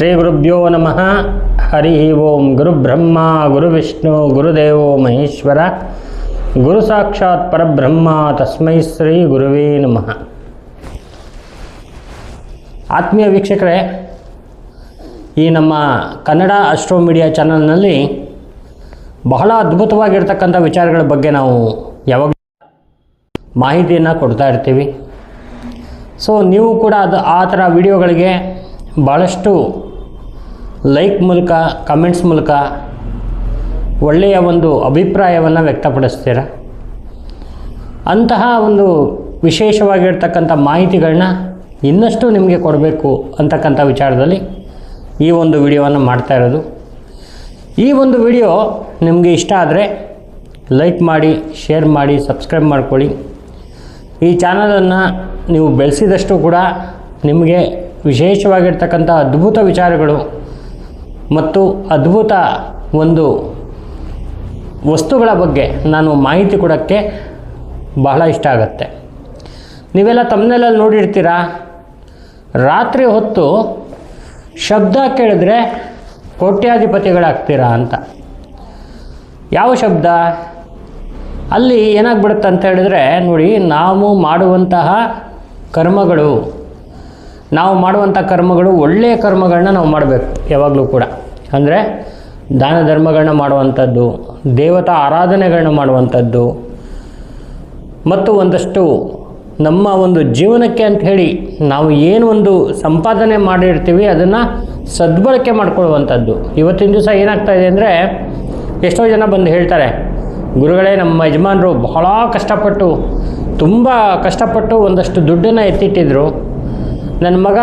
ಶ್ರೀ ಗುರುಭ್ಯೋ ನಮಃ. ಹರಿ ಓಂ. ಗುರುಬ್ರಹ್ಮ ಗುರುವಿಷ್ಣು ಗುರುದೇವೋ ಮಹೇಶ್ವರ, ಗುರು ಸಾಕ್ಷಾತ್ ಪರಬ್ರಹ್ಮ, ತಸ್ಮೈ ಶ್ರೀ ಗುರುವೇ ನಮಃ. ಆತ್ಮೀಯ ವೀಕ್ಷಕರೇ, ಈ ನಮ್ಮ ಕನ್ನಡ ಅಸ್ಟ್ರೋ ಮೀಡಿಯಾ ಚಾನಲ್ನಲ್ಲಿ ಬಹಳ ಅದ್ಭುತವಾಗಿರ್ತಕ್ಕಂಥ ವಿಚಾರಗಳ ಬಗ್ಗೆ ನಾವು ಯಾವಾಗ ಮಾಹಿತಿಯನ್ನು ಕೊಡ್ತಾ ಇರ್ತೀವಿ. ಸೊ ನೀವು ಕೂಡ ಆ ಥರ ವಿಡಿಯೋಗಳಿಗೆ ಭಾಳಷ್ಟು ಲೈಕ್ ಮೂಲಕ, ಕಮೆಂಟ್ಸ್ ಮೂಲಕ ಒಳ್ಳೆಯ ಒಂದು ಅಭಿಪ್ರಾಯವನ್ನು ವ್ಯಕ್ತಪಡಿಸ್ತೀರ. ಅಂತಹ ಒಂದು ವಿಶೇಷವಾಗಿರ್ತಕ್ಕಂಥ ಮಾಹಿತಿಗಳನ್ನ ಇನ್ನಷ್ಟು ನಿಮಗೆ ಕೊಡಬೇಕು ಅಂತಕ್ಕಂಥ ವಿಚಾರದಲ್ಲಿ ಈ ಒಂದು ವಿಡಿಯೋವನ್ನು ಮಾಡ್ತಾ ಇರೋದು. ಈ ಒಂದು ವಿಡಿಯೋ ನಿಮಗೆ ಇಷ್ಟ ಆದರೆ ಲೈಕ್ ಮಾಡಿ, ಶೇರ್ ಮಾಡಿ, ಸಬ್ಸ್ಕ್ರೈಬ್ ಮಾಡ್ಕೊಳ್ಳಿ. ಈ ಚಾನಲನ್ನು ನೀವು ಬೆಳೆಸಿದಷ್ಟು ಕೂಡ ನಿಮಗೆ ವಿಶೇಷವಾಗಿರ್ತಕ್ಕಂಥ ಅದ್ಭುತ ವಿಚಾರಗಳು ಮತ್ತು ಅದ್ಭುತ ಒಂದು ವಸ್ತುಗಳ ಬಗ್ಗೆ ನಾನು ಮಾಹಿತಿ ಕೊಡೋಕ್ಕೆ ಬಹಳ ಇಷ್ಟ ಆಗುತ್ತೆ. ನೀವೆಲ್ಲ ತಮ್ಮನೆಲ್ಲ ನೋಡಿರ್ತೀರ, ರಾತ್ರಿ ಹೊತ್ತು ಶಬ್ದ ಕೇಳಿದ್ರೆ ಕೋಟ್ಯಾಧಿಪತಿಗಳಾಗ್ತೀರಾ ಅಂತ. ಯಾವ ಶಬ್ದ? ಅಲ್ಲಿ ಏನಾಗ್ಬಿಡುತ್ತೆ ಅಂತ ಹೇಳಿದ್ರೆ, ನೋಡಿ, ನಾವು ಮಾಡುವಂತಹ ಕರ್ಮಗಳು ಒಳ್ಳೆಯ ಕರ್ಮಗಳನ್ನ ನಾವು ಮಾಡಬೇಕು ಯಾವಾಗಲೂ ಕೂಡ. ಅಂದರೆ ದಾನ ಧರ್ಮಗಳನ್ನ ಮಾಡುವಂಥದ್ದು, ದೇವತಾ ಆರಾಧನೆಗಳನ್ನ ಮಾಡುವಂಥದ್ದು, ಮತ್ತು ಒಂದಷ್ಟು ನಮ್ಮ ಒಂದು ಜೀವನಕ್ಕೆ ಅಂತ ಹೇಳಿ ನಾವು ಏನು ಒಂದು ಸಂಪಾದನೆ ಮಾಡಿರ್ತೀವಿ ಅದನ್ನು ಸದ್ಬಳಕೆ ಮಾಡ್ಕೊಳ್ಳುವಂಥದ್ದು. ಇವತ್ತಿನ ದಿವಸ ಏನಾಗ್ತಾ ಇದೆ ಅಂದರೆ, ಎಷ್ಟೋ ಜನ ಬಂದು ಹೇಳ್ತಾರೆ, ಗುರುಗಳೇ, ನಮ್ಮ ಯಜಮಾನರು ಬಹಳ ತುಂಬ ಕಷ್ಟಪಟ್ಟು ಒಂದಷ್ಟು ದುಡ್ಡನ್ನು ಎತ್ತಿಟ್ಟಿದ್ರು. ನನ್ನ ಮಗ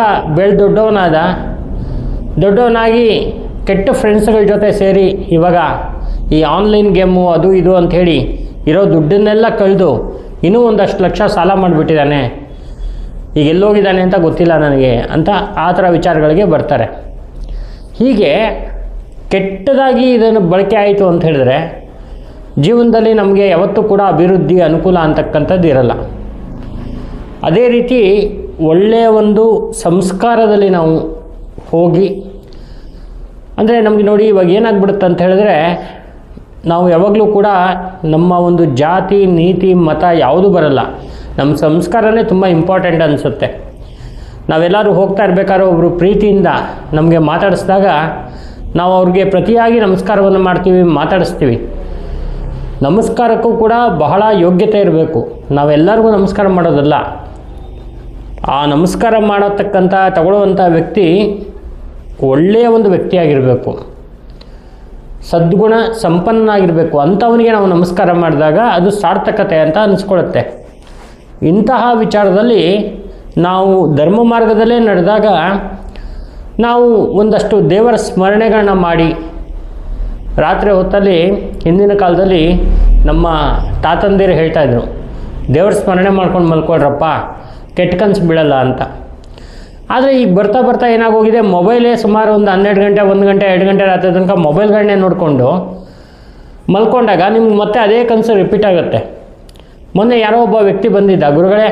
ದೊಡ್ಡವನಾಗಿ ಕೆಟ್ಟ ಫ್ರೆಂಡ್ಸ್ಗಳ ಜೊತೆ ಸೇರಿ ಇವಾಗ ಈ ಆನ್ಲೈನ್ ಗೇಮು ಅದು ಇದು ಅಂಥೇಳಿ ಇರೋ ದುಡ್ಡನ್ನೆಲ್ಲ ಕಳೆದು ಇನ್ನೂ ಒಂದಷ್ಟು ಲಕ್ಷ ಸಾಲ ಮಾಡಿಬಿಟ್ಟಿದ್ದಾನೆ, ಈಗ ಎಲ್ಲೋಗಿದ್ದಾನೆ ಅಂತ ಗೊತ್ತಿಲ್ಲ ನನಗೆ ಅಂತ ಆ ಥರ ವಿಚಾರಗಳಿಗೆ ಬರ್ತಾರೆ. ಹೀಗೆ ಕೆಟ್ಟದಾಗಿ ಇದನ್ನು ಬಳಕೆ ಆಯಿತು ಅಂತ ಹೇಳಿದ್ರೆ ಜೀವನದಲ್ಲಿ ನಮಗೆ ಯಾವತ್ತೂ ಕೂಡ ಅಭಿವೃದ್ಧಿ, ಅನುಕೂಲ ಅಂತಕ್ಕಂಥದ್ದು ಇರಲ್ಲ. ಅದೇ ರೀತಿ ಒಳ್ಳೆಯ ಒಂದು ಸಂಸ್ಕಾರದಲ್ಲಿ ನಾವು ಹೋಗಿ, ಅಂದರೆ ನಮಗೆ ನೋಡಿ ಇವಾಗ ಏನಾಗ್ಬಿಡುತ್ತೆ ಅಂತ ಹೇಳಿದ್ರೆ, ನಾವು ಯಾವಾಗಲೂ ಕೂಡ ನಮ್ಮ ಒಂದು ಜಾತಿ, ನೀತಿ, ಮತ ಯಾವುದೂ ಬರಲ್ಲ, ನಮ್ಮ ಸಂಸ್ಕಾರನೇ ತುಂಬ ಇಂಪಾರ್ಟೆಂಟ್ ಅನಿಸುತ್ತೆ. ನಾವೆಲ್ಲರೂ ಹೋಗ್ತಾ ಇರಬೇಕಾದ್ರೆ ಒಬ್ಬರು ಪ್ರೀತಿಯಿಂದ ನಮಗೆ ಮಾತಾಡಿಸಿದಾಗ ನಾವು ಅವ್ರಿಗೆ ಪ್ರತಿಯಾಗಿ ನಮಸ್ಕಾರವನ್ನು ಮಾಡ್ತೀವಿ, ಮಾತಾಡಿಸ್ತೀವಿ. ನಮಸ್ಕಾರಕ್ಕೂ ಕೂಡ ಬಹಳ ಯೋಗ್ಯತೆ ಇರಬೇಕು. ನಾವೆಲ್ಲರಿಗೂ ನಮಸ್ಕಾರ ಮಾಡೋದಲ್ಲ. ಆ ನಮಸ್ಕಾರ ತಗೊಳ್ಳುವಂಥ ವ್ಯಕ್ತಿ ಒಳ್ಳೆಯ ಒಂದು ವ್ಯಕ್ತಿಯಾಗಿರಬೇಕು, ಸದ್ಗುಣ ಸಂಪನ್ನನಾಗಿರಬೇಕು. ಅಂಥವನಿಗೆ ನಾವು ನಮಸ್ಕಾರ ಮಾಡಿದಾಗ ಅದು ಸಾರ್ಥಕತೆ ಅಂತ ಅನಿಸ್ಕೊಳ್ಳುತ್ತೆ. ಇಂತಹ ವಿಚಾರದಲ್ಲಿ ನಾವು ಧರ್ಮ ಮಾರ್ಗದಲ್ಲೇ ನಡೆದಾಗ ನಾವು ಒಂದಷ್ಟು ದೇವರ ಸ್ಮರಣೆಗಳನ್ನ ಮಾಡಿ, ರಾತ್ರಿ ಹೊತ್ತಲ್ಲಿ ಹಿಂದಿನ ಕಾಲದಲ್ಲಿ ನಮ್ಮ ತಾತಂದಿರು ಹೇಳ್ತಾಯಿದ್ರು, ದೇವರ ಸ್ಮರಣೆ ಮಾಡ್ಕೊಂಡು ಮಲ್ಕೊಳ್ರಪ್ಪ, ಕೆಟ್ಟ ಕನಸು ಬೀಳಲ್ಲ ಅಂತ. ಆದರೆ ಈಗ ಬರ್ತಾ ಏನಾಗೋಗಿದೆ, ಮೊಬೈಲೇ ಸುಮಾರು ಒಂದು 12 ಗಂಟೆ, 1 ಗಂಟೆ, 2 ಗಂಟೆ ರಾತ್ರಿ ತನಕ ಮೊಬೈಲ್ಗಳನ್ನೇ ನೋಡಿಕೊಂಡು ಮಲ್ಕೊಂಡಾಗ ನಿಮ್ಗೆ ಮತ್ತೆ ಅದೇ ಕನಸು ರಿಪೀಟ್ ಆಗುತ್ತೆ. ಮೊನ್ನೆ ಯಾರೋ ಒಬ್ಬ ವ್ಯಕ್ತಿ ಬಂದಿದ್ದ, ಗುರುಗಳೇ,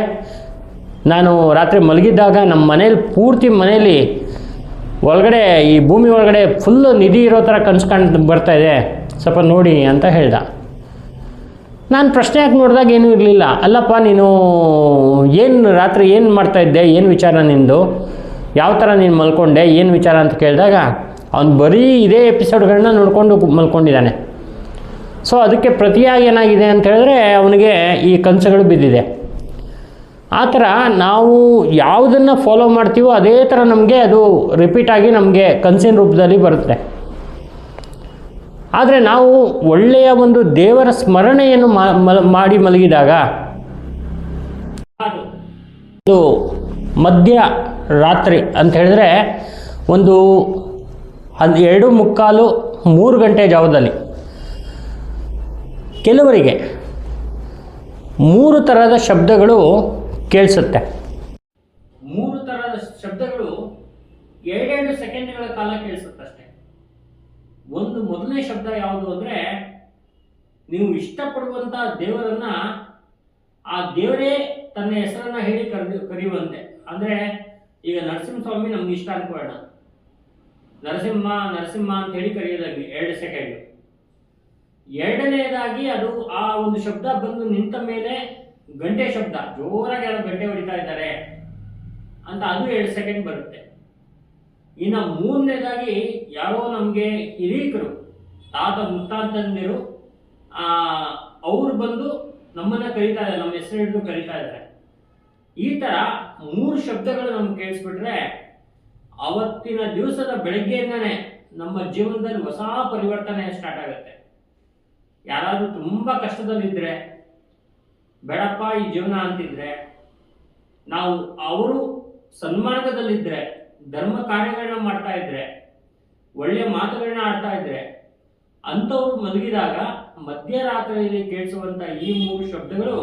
ನಾನು ರಾತ್ರಿ ಮಲಗಿದ್ದಾಗ ನಮ್ಮ ಮನೇಲಿ ಒಳಗಡೆ, ಈ ಭೂಮಿ ಒಳಗಡೆ ಫುಲ್ಲು ನಿಧಿ ಇರೋ ಥರ ಕನಸು ಬರ್ತಾಯಿದೆ, ಸ್ವಲ್ಪ ನೋಡಿ ಅಂತ ಹೇಳ್ದ. ನಾನು ಪ್ರಶ್ನೆ ಯಾಕೆ ನೋಡಿದಾಗ ಏನೂ ಇರಲಿಲ್ಲ. ಅಲ್ಲಪ್ಪ, ನೀನು ರಾತ್ರಿ ಏನು ಮಾಡ್ತಾಯಿದ್ದೆ, ಏನು ವಿಚಾರ ನಿಂದು, ಯಾವ ಥರ ನೀನು ಮಲ್ಕೊಂಡೆ, ಏನು ವಿಚಾರ ಅಂತ ಕೇಳಿದಾಗ ಅವನು ಬರೀ ಇದೇ ಎಪಿಸೋಡ್ಗಳನ್ನ ನೋಡಿಕೊಂಡು ಮಲ್ಕೊಂಡಿದ್ದಾನೆ. ಸೊ ಅದಕ್ಕೆ ಪ್ರತಿಯಾಗಿ ಏನಾಗಿದೆ ಅಂತ ಹೇಳಿದ್ರೆ ಅವನಿಗೆ ಈ ಕನಸುಗಳು ಬಿದ್ದಿದೆ. ಆ ಥರ ನಾವು ಯಾವುದನ್ನು ಫಾಲೋ ಮಾಡ್ತೀವೋ ಅದೇ ಥರ ನಮಗೆ ಅದು ರಿಪೀಟಾಗಿ ನಮಗೆ ಕನಸಿನ ರೂಪದಲ್ಲಿ ಬರುತ್ತೆ. ಆದರೆ ನಾವು ಒಳ್ಳೆಯ ಒಂದು ದೇವರ ಸ್ಮರಣೆಯನ್ನು ಮಾಡಿ ಮಲಗಿದಾಗ, ಅದು ಮಧ್ಯ ರಾತ್ರಿ ಅಂತ ಹೇಳಿದ್ರೆ ಒಂದು 2:45, 3 ಜಾವದಲ್ಲಿ ಕೆಲವರಿಗೆ 3 ಥರದ ಶಬ್ದಗಳು ಕೇಳಿಸುತ್ತೆ. 3 ಥರದ ಶಬ್ದಗಳು 2 ಸೆಕೆಂಡ್ಗಳ ಕಾಲ ಕೇಳಿಸುತ್ತಷ್ಟೆ. ಮೊದಲನೇ ಶಬ್ದ ಯಾವುದು ಅಂದರೆ, ನೀವು ಇಷ್ಟಪಡುವಂಥ ದೇವರನ್ನ ಆ ದೇವರೇ ತನ್ನ ಹೆಸರನ್ನ ಹೇಳಿ ಕರೆಯುವಂತೆ. ಅಂದರೆ ಈಗ ನರಸಿಂಹಸ್ವಾಮಿ ನಮ್ಗೆ ಇಷ್ಟ ಅನ್ಕೊಳ್ಳೋಣ, ನರಸಿಂಹ ನರಸಿಂಹ ಅಂತ ಹೇಳಿ ಕರೆಯೋದಾಗಿ 2 ಸೆಕೆಂಡ್. ಎರಡನೇದಾಗಿ ಅದು ಆ ಒಂದು ಶಬ್ದ ಬಂದು ನಿಂತ ಮೇಲೆ ಗಂಟೆ ಶಬ್ದ, ಜೋರಾಗಿ ಯಾರೋ ಗಂಟೆ ಹೊಡಿತಾ ಇದ್ದಾರೆ ಅಂತ, ಅದು 2 ಸೆಕೆಂಡ್ ಬರುತ್ತೆ. ಇನ್ನು ಮೂರನೇದಾಗಿ ಯಾರೋ ನಮಗೆ ಹಿರೀಕರು, ತಾತ ಮುತ್ತಾತಂದಿರು, ಅವ್ರು ಬಂದು ನಮ್ಮನ್ನ ಕರೀತಾ ಇದ್ದಾರೆ, ನಮ್ಮ ಹೆಸರು ಹಿಡಿದು ಕರೀತಾ ಇದ್ದಾರೆ. ಈ ತರ 3 ಶಬ್ದಗಳು ನಮ್ಗೆ ಕೇಳಿಸ್ಬಿಟ್ರೆ ಅವತ್ತಿನ ದಿವಸದ ಬೆಳಗ್ಗೆಯಿಂದಾನೆ ನಮ್ಮ ಜೀವನದಲ್ಲಿ ಹೊಸ ಪರಿವರ್ತನೆ ಸ್ಟಾರ್ಟ್ ಆಗುತ್ತೆ. ಯಾರಾದ್ರೂ ತುಂಬಾ ಕಷ್ಟದಲ್ಲಿದ್ರೆ, ಬೇಡಪ್ಪ ಈ ಜೀವನ ಅಂತಿದ್ರೆ, ನಾವು ಅವರು ಸನ್ಮಾರ್ಗದಲ್ಲಿದ್ರೆ, ಧರ್ಮ ಕಾರ್ಯಗಳನ್ನ ಮಾಡ್ತಾ ಇದ್ರೆ, ಒಳ್ಳೆ ಮಾತುಗಳನ್ನ ಆಡ್ತಾ ಇದ್ರೆ, ಅಂಥವ್ರು ಮಲಗಿದಾಗ ಮಧ್ಯರಾತ್ರಿಯಲ್ಲಿ ಕೇಳಿಸುವಂತ ಈ 3 ಶಬ್ದಗಳು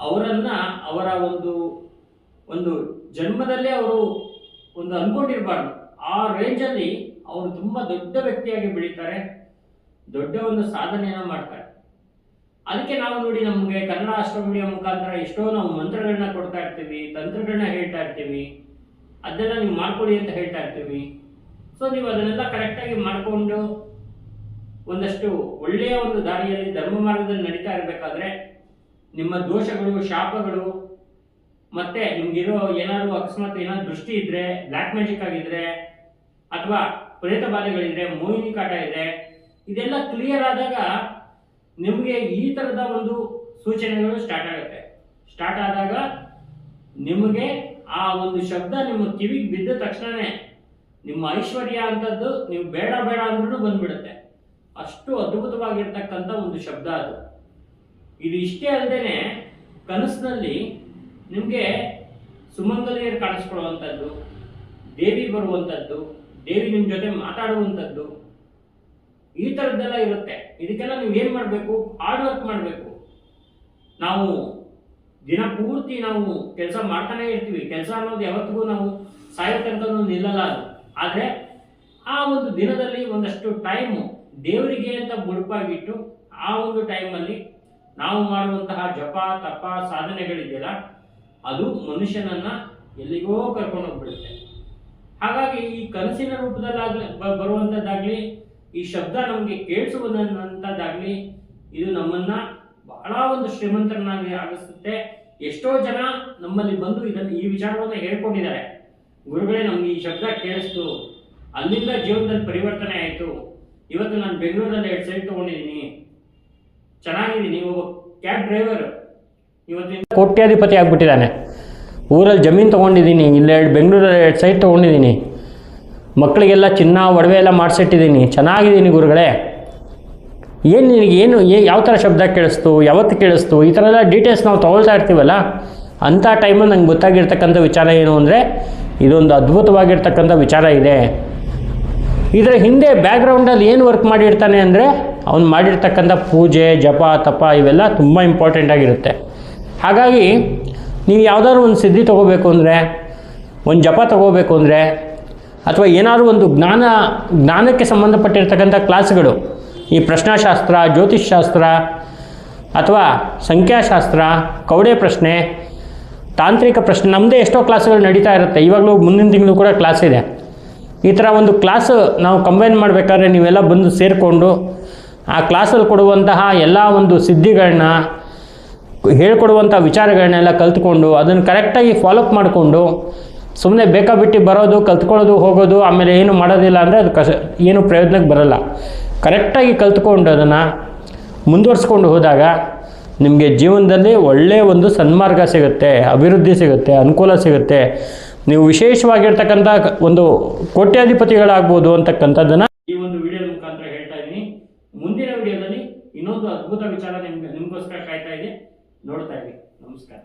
ಅವರನ್ನ ಅವರ ಒಂದು ಜನ್ಮದಲ್ಲೇ ಅವರು ಒಂದು ಅನ್ಕೊಂಡಿರ್ಬಾರ್ದು, ಆ ರೇಂಜಲ್ಲಿ ಅವರು ತುಂಬಾ ದೊಡ್ಡ ವ್ಯಕ್ತಿಯಾಗಿ ಬೆಳೀತಾರೆ, ದೊಡ್ಡ ಒಂದು ಸಾಧನೆಯನ್ನ ಮಾಡ್ತಾರೆ. ಅದಕ್ಕೆ ನಾವು ನೋಡಿ, ನಮಗೆ ಕನ್ನಡ ಅಷ್ಟಮಿಡಿಯ ಮುಖಾಂತರ ಎಷ್ಟೋ ನಾವು ಮಂತ್ರಗಳನ್ನ ಕೊಡ್ತಾ ಇರ್ತೀವಿ, ತಂತ್ರಗಳನ್ನ ಹೇಳ್ತಾ ಇರ್ತೀವಿ, ಅದನ್ನೆಲ್ಲ ನೀವು ಮಾಡ್ಕೊಳ್ಳಿ ಅಂತ ಹೇಳ್ತಾ ಇರ್ತೀವಿ. ಸೊ ನೀವು ಅದನ್ನೆಲ್ಲ ಕರೆಕ್ಟಾಗಿ ಮಾಡಿಕೊಂಡು ಒಂದಷ್ಟು ಒಳ್ಳೆಯ ಒಂದು ದಾರಿಯಲ್ಲಿ ಧರ್ಮ ಮಾರ್ಗದಲ್ಲಿ ನಡೀತಾ ಇರಬೇಕಾದ್ರೆ ನಿಮ್ಮ ದೋಷಗಳು, ಶಾಪಗಳು, ಮತ್ತೆ ನಿಮ್ಗಿರೋ ಏನಾದ್ರು ಅಕಸ್ಮಾತ್ ಏನಾದ್ರು ದೃಷ್ಟಿ ಇದ್ರೆ, ಬ್ಲ್ಯಾಕ್ ಮ್ಯಾಜಿಕ್ ಆಗಿದ್ರೆ, ಅಥವಾ ಪ್ರೇತ ಬಾಧೆಗಳಿದ್ರೆ, ಮೋಹಿನಿ ಕಾಟ ಇದೆ, ಇದೆಲ್ಲ ಕ್ಲಿಯರ್ ಆದಾಗ ನಿಮಗೆ ಈ ತರದ ಒಂದು ಸೂಚನೆಗಳು ಸ್ಟಾರ್ಟ್ ಆಗುತ್ತೆ. ಸ್ಟಾರ್ಟ್ ಆದಾಗ ನಿಮಗೆ ಆ ಒಂದು ಶಬ್ದ ನಿಮ್ಮ ಕಿವಿಗೆ ಬಿದ್ದ ತಕ್ಷಣನೇ ನಿಮ್ಮ ಐಶ್ವರ್ಯ ಅಂತದ್ದು ನೀವು ಬೇಡ ಬೇಡ ಅಂದ್ರೂ ಬಂದ್ಬಿಡುತ್ತೆ. ಅಷ್ಟು ಅದ್ಭುತವಾಗಿರ್ತಕ್ಕಂಥ ಒಂದು ಶಬ್ದ ಅದು. ಇದು ಇಷ್ಟೇ ಅಲ್ಲದೇನೆ ಕನಸಿನಲ್ಲಿ ನಿಮಗೆ ಸುಮಂಗಲಿಯರು ಕಾಣಿಸ್ಕೊಳ್ಳುವಂಥದ್ದು, ದೇವಿ ಬರುವಂಥದ್ದು, ದೇವಿ ನಿಮ್ಮ ಜೊತೆ ಮಾತಾಡುವಂಥದ್ದು, ಈ ಥರದ್ದೆಲ್ಲ ಇರುತ್ತೆ. ಇದಕ್ಕೆಲ್ಲ ನೀವು ಏನು ಮಾಡಬೇಕು? ಹಾರ್ಡ್ ವರ್ಕ್ ಮಾಡಬೇಕು. ನಾವು ದಿನ ಪೂರ್ತಿ ನಾವು ಕೆಲಸ ಮಾಡ್ತಾನೆ ಇರ್ತೀವಿ. ಕೆಲಸ ಅನ್ನೋದು ಯಾವತ್ತಿಗೂ ನಾವು ಸಾಯೋ ತನಕ ನಿಲ್ಲಲ್ಲ ಅದು. ಆದರೆ ಆ ಒಂದು ದಿನದಲ್ಲಿ ಒಂದಷ್ಟು ಟೈಮು ದೇವರಿಗೆ ಅಂತ ಮುಡುಪಾಗಿಟ್ಟು ಆ ಒಂದು ಟೈಮಲ್ಲಿ ನಾವು ಮಾಡುವಂತಹ ಜಪ ತಪ ಸಾಧನೆಗಳಿದೆಯಲ್ಲ, ಅದು ಮನುಷ್ಯನನ್ನ ಎಲ್ಲಿಗೋ ಕರ್ಕೊಂಡು ಹೋಗ್ಬಿಡುತ್ತೆ. ಹಾಗಾಗಿ ಈ ಕನಸಿನ ರೂಪದಲ್ಲಾಗ್ಲಿ ಬರುವಂಥದ್ದಾಗ್ಲಿ, ಈ ಶಬ್ದ ನಮಗೆ ಕೇಳಿಸುವಂಥದ್ದಾಗ್ಲಿ, ಇದು ನಮ್ಮನ್ನ ಬಹಳ ಒಂದು ಶ್ರೀಮಂತರನ್ನಾಗಿ ಆಗಿಸುತ್ತೆ. ಎಷ್ಟೋ ಜನ ನಮ್ಮಲ್ಲಿ ಬಂದು ಈ ವಿಚಾರವನ್ನು ಹೇಳ್ಕೊಂಡಿದ್ದಾರೆ, ಗುರುಗಳೇ ನಮ್ಗೆ ಈ ಶಬ್ದ ಕೇಳಿಸ್ತು, ಅಲ್ಲಿಂದ ಜೀವನದಲ್ಲಿ ಪರಿವರ್ತನೆ ಆಯಿತು, ಇವತ್ತು ನಾನು ಬೆಂಗಳೂರಲ್ಲಿ 2 ಸೈಟ್ ತಗೊಂಡಿದ್ದೀನಿ, ಚೆನ್ನಾಗಿದ್ದೀನಿ, ಒಬ್ಬ ಕ್ಯಾಬ್ ಡ್ರೈವರ್ ಇವತ್ತಿನ ಕೋಟ್ಯಾಧಿಪತಿ ಆಗ್ಬಿಟ್ಟಿದ್ದಾನೆ, ಊರಲ್ಲಿ ಜಮೀನು ತೊಗೊಂಡಿದ್ದೀನಿ, ಇಲ್ಲಿ ಬೆಂಗಳೂರಲ್ಲಿ 2 ಸೈಟ್ ತೊಗೊಂಡಿದ್ದೀನಿ, ಮಕ್ಕಳಿಗೆಲ್ಲ ಚಿನ್ನ ಒಡವೆ ಎಲ್ಲ ಮಾಡಿಸಿಟ್ಟಿದ್ದೀನಿ, ಚೆನ್ನಾಗಿದ್ದೀನಿ ಗುರುಗಳೇ, ಏನು ನಿನಗೆ ಯಾವ ಥರ ಶಬ್ದ ಕೇಳಿಸ್ತು, ಯಾವತ್ತು ಕೇಳಿಸ್ತು, ಈ ಥರ ಎಲ್ಲ ಡೀಟೇಲ್ಸ್ ನಾವು ತೊಗೊಳ್ತಾ ಇರ್ತೀವಲ್ಲ, ಅಂಥ ಟೈಮಲ್ಲಿ ನಂಗೆ ಗೊತ್ತಾಗಿರ್ತಕ್ಕಂಥ ವಿಚಾರ ಏನು ಅಂದರೆ, ಇದೊಂದು ಅದ್ಭುತವಾಗಿರ್ತಕ್ಕಂಥ ವಿಚಾರ ಇದೆ. ಇದರ ಹಿಂದೆ ಬ್ಯಾಕ್ಗ್ರೌಂಡಲ್ಲಿ ಏನು ವರ್ಕ್ ಮಾಡಿರ್ತಾನೆ ಅಂದರೆ, ಅವನು ಮಾಡಿರ್ತಕ್ಕಂಥ ಪೂಜೆ ಜಪ ತಪ ಇವೆಲ್ಲ ತುಂಬ ಇಂಪಾರ್ಟೆಂಟ್ ಆಗಿರುತ್ತೆ. ಹಾಗಾಗಿ ನೀವು ಯಾವುದಾದ್ರು ಒಂದು ಸಿದ್ಧಿ ತೊಗೋಬೇಕು ಅಂದರೆ, ಒಂದು ಜಪ ತೊಗೋಬೇಕು ಅಂದರೆ, ಅಥವಾ ಏನಾದರೂ ಒಂದು ಜ್ಞಾನಕ್ಕೆ ಸಂಬಂಧಪಟ್ಟಿರ್ತಕ್ಕಂಥ ಕ್ಲಾಸ್ಗಳು, ಈ ಪ್ರಶ್ನಾಶಾಸ್ತ್ರ, ಜ್ಯೋತಿಷ್ಶಾಸ್ತ್ರ, ಅಥವಾ ಸಂಖ್ಯಾಶಾಸ್ತ್ರ, ಕವಡೆ ಪ್ರಶ್ನೆ, ತಾಂತ್ರಿಕ ಪ್ರಶ್ನೆ, ನಮ್ಮದೇ ಎಷ್ಟೋ ಕ್ಲಾಸ್ಗಳು ನಡೀತಾ ಇರುತ್ತೆ. ಇವಾಗಲೂ ಮುಂದಿನ ತಿಂಗಳು ಕೂಡ ಕ್ಲಾಸ್ ಇದೆ. ಈ ಥರ ಒಂದು ಕ್ಲಾಸು ನಾವು ಕಂಬೈನ್ ಮಾಡಬೇಕಾದ್ರೆ ನೀವೆಲ್ಲ ಬಂದು ಸೇರಿಕೊಂಡು ಆ ಕ್ಲಾಸಲ್ಲಿ ಕೊಡುವಂತಹ ಎಲ್ಲ ಒಂದು ಸಿದ್ಧಿಗಳನ್ನ, ಹೇಳ್ಕೊಡುವಂಥ ವಿಚಾರಗಳನ್ನೆಲ್ಲ ಕಲ್ತ್ಕೊಂಡು ಅದನ್ನು ಕರೆಕ್ಟಾಗಿ ಫಾಲೋಅಪ್ ಮಾಡಿಕೊಂಡು, ಸುಮ್ಮನೆ ಬೇಕಾಬಿಟ್ಟು ಬರೋದು, ಕಲ್ತ್ಕೊಳ್ಳೋದು, ಹೋಗೋದು, ಆಮೇಲೆ ಏನು ಮಾಡೋದಿಲ್ಲ ಅಂದರೆ ಅದು ಏನು ಪ್ರಯೋಜನಕ್ಕೆ ಬರೋಲ್ಲ. ಕರೆಕ್ಟಾಗಿ ಕಲ್ತ್ಕೊಂಡು ಅದನ್ನು ಮುಂದುವರಿಸ್ಕೊಂಡು ಹೋದಾಗ ನಿಮಗೆ ಜೀವನದಲ್ಲಿ ಒಳ್ಳೆಯ ಒಂದು ಸನ್ಮಾರ್ಗ ಸಿಗುತ್ತೆ, ಅಭಿವೃದ್ಧಿ ಸಿಗುತ್ತೆ, ಅನುಕೂಲ ಸಿಗುತ್ತೆ, ನೀವು ವಿಶೇಷವಾಗಿರ್ತಕ್ಕಂಥ ಒಂದು ಕೋಟ್ಯಾಧಿಪತಿಗಳಾಗ್ಬೋದು ಅಂತಕ್ಕಂಥದ್ದನ್ನು ಈ ಒಂದು ವಿಡಿಯೋ ಮುಖಾಂತರ ಹೇಳ್ತಾ ಇದ್ದೀನಿ. ಮುಂದಿನ ವಿಡಿಯೋದಲ್ಲಿ ಇನ್ನೊಂದು ಅದ್ಭುತ ವಿಚಾರ ನಿಮಗೋಸ್ಕರ ಕಾಯ್ತಾ ಇದೆ, ನೋಡ್ತಾ ಇದ್ದೀನಿ. ನಮಸ್ಕಾರ.